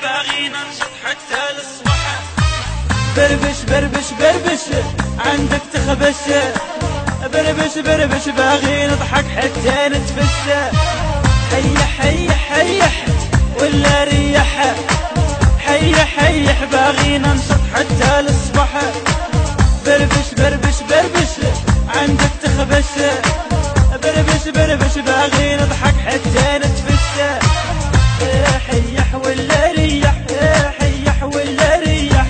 باغي ننشط حتى للصبح. بربش بربش بربش عندك تخبش، بربش بربش باغي نضحك حتى نتفش. حيح حيح حيح ولا ريح، حيح حيح باغي ننشط حتى للصبح. بربش بربش بربش عندك تخبش، بربش بربش باغي نضحك حتى نتفش. حيح ولا ريح، حيح ولا ريح.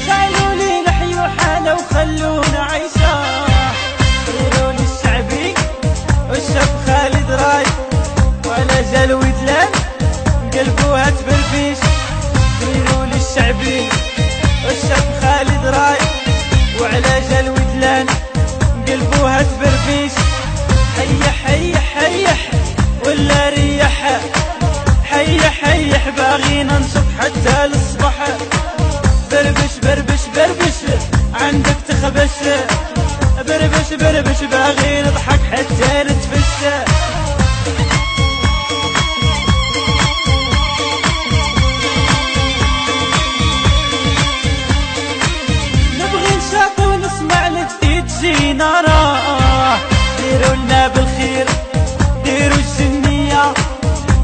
جعلوا لي لحيو حالة وخلونا عيشة، ديروا لي الشعبي والشاب خالد راي، وعلى جال ودلان قلبوها تبربيش. ديروا لي الشعبي والشاب خالد راي، وعلى جال ودلان قلبوها تبربيش. حيح حيح حيح ولا ريح، حيح حيح باغي ننشط حتى للصبح. بربش بربش بربش عندك تخبش، بربش بربش باغي نضحك حتى نتفش. نبغي نشاط ونسمع لجديد جينا راه، ديروا لنا بالخير ديروا الجنية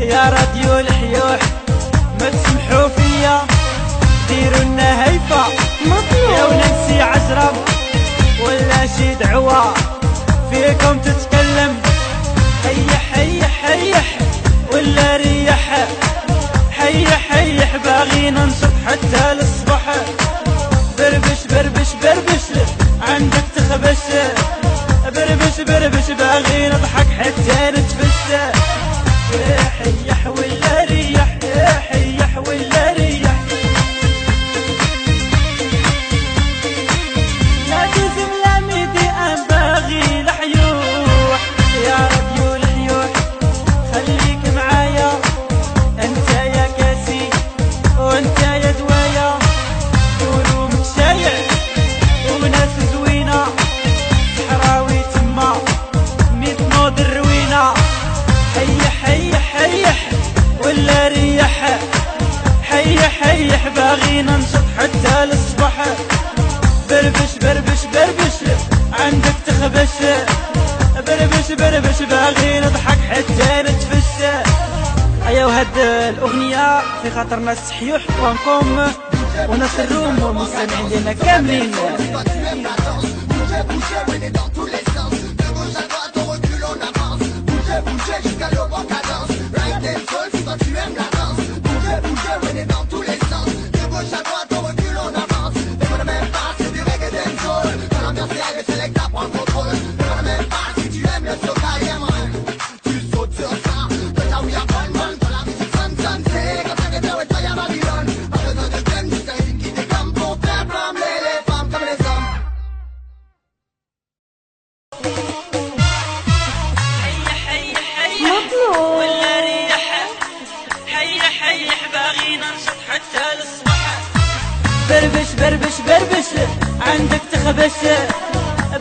يا راديو الحيوح ما تسمحوا فيا. ديروا لنا هيفا يا وننسي عزرم، ولا شي دعوة فيكم تتكلم. حيح حيح حيح ولا ريح، حيح حيح باغي ننشط حتى للصبح. بربش بربش بربش عندك تخبش، بربش بربش باغي نضحك حتى نتفش. حيح ولا ريح، حيح ولا ريح. لا تزم لا ميدي أن باغي لحيوح، يا راديو الحيوح خليك معايا. انت يا كاسي وانت يا دوايا، قولوا متشايع وناس زوينة، صحراوي تما ميت نوض الروينة. حيح حيح حيح ولا ريح، حيح حيح باغي ننشط حتى للصبح. بربش بربش بربش عندك تخبش، بربش بربش باغي نضحك حتى نتفش. ايوا هاد الاغنية في خاطر ناس حيوح وانكم وناس الروم والمستمعين ديالنا كاملين. Bouger jusqu'à l'aube en cadence, ride and soul si toi tu aimes la danse. Bouger, bouger, on est dans tous les sens, de gauche à droite on recule on avance. Fais-moi le même pas, c'est du reggae and soul, quand l'ambiance est aille, c'est que prend contrôle. Fais-moi le même pas si tu aimes le soca et man, tu sautes sur ça, de ta oui à bonne bonne, quand la musique sonne sonne, c'est comme ça que t'es ouais toi y'a Babylone. Pas besoin de thème, juste un rythme qui dégomme pour faire flamber les femmes comme les hommes. ولا ريح، حيح حيح باغي ننشط حتى للصبح. بربش بربش بربش عندك تخبش،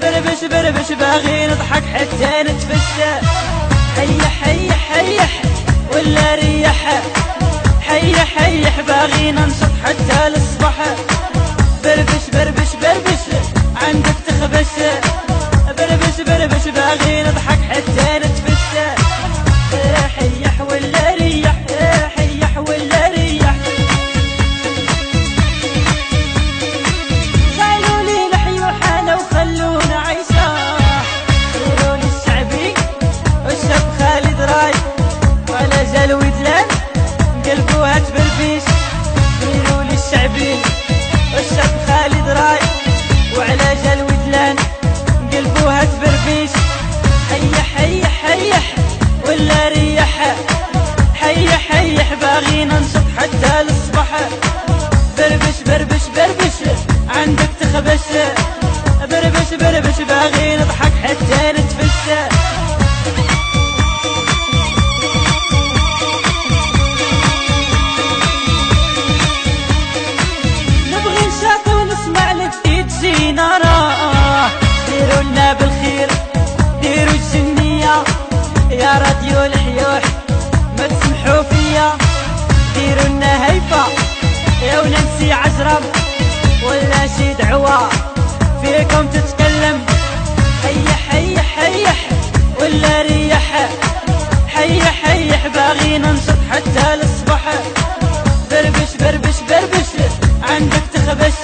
بربش بربش باغي نضحك حتى نتفش. حيح حيح حيح ولا ريح، حيح حيح باغي ننشط حتى للصبح. بربش بربش بربش عندك تخبش، بربش بربش باغي نضحك حتى نتفش. حيح ولا ريح، حيح ولا ريح. جعلوا لي لحيو حالة وخلونا عيشة، ديروا لي الشعبي والشاب خالد راي، وعلى جال ودلان قلبوها تبربيش. ديروا لي الشعبي والشاب خالد راي، وعلى جال ودلان قلبوها تبربيش. حيح حيح حيح ولا ريح، حيح حيح باغي ننشط حتى للصبح. بربش بربش بربش عندك تخبش، بربش بربش باغي نضحك حتى نتفش. نبغي نشاط ونسمع لجديد جينا راه، ديروا لنا بالخير ديروا الجنية يا راديو الحيوح تزرب ولا شي دعوة فيكم تتكلم. حيح حيح حيح ولا ريح، حيح حيح باغي ننشط حتى للصبح. بربش بربش بربش عندك تخبش،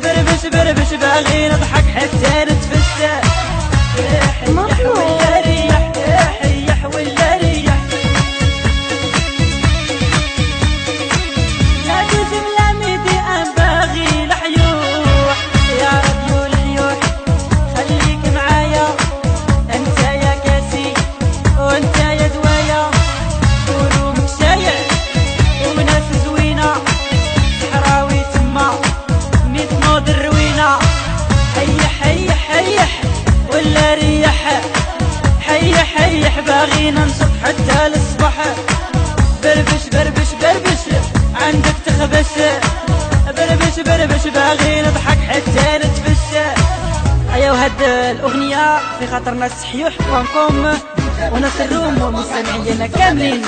بربش بربش باغي نضحك حتى نتفش. حيح ولا ريح، حيح ولا ريح. لا تجم لا ميدي أن باغي لحيوح، يا راديو الحيوح خليك معايا. انت يا كاسي وانت يا دوايا، قولوا مكشايع وناس زوينة، صحراوي تما ميت نوض الروينة. حيح حيح حيح ولا ريح، حيح حيح باغي ننشط حتى للصبح. بربش بربش بربش عندك تخبش، بربش بربش باغي نضحك حتى نتفش. ايا وهاد الاغنية في خاطر ناس حيوح وانكم وناس الروم والمستمعين ديالنا كاملين.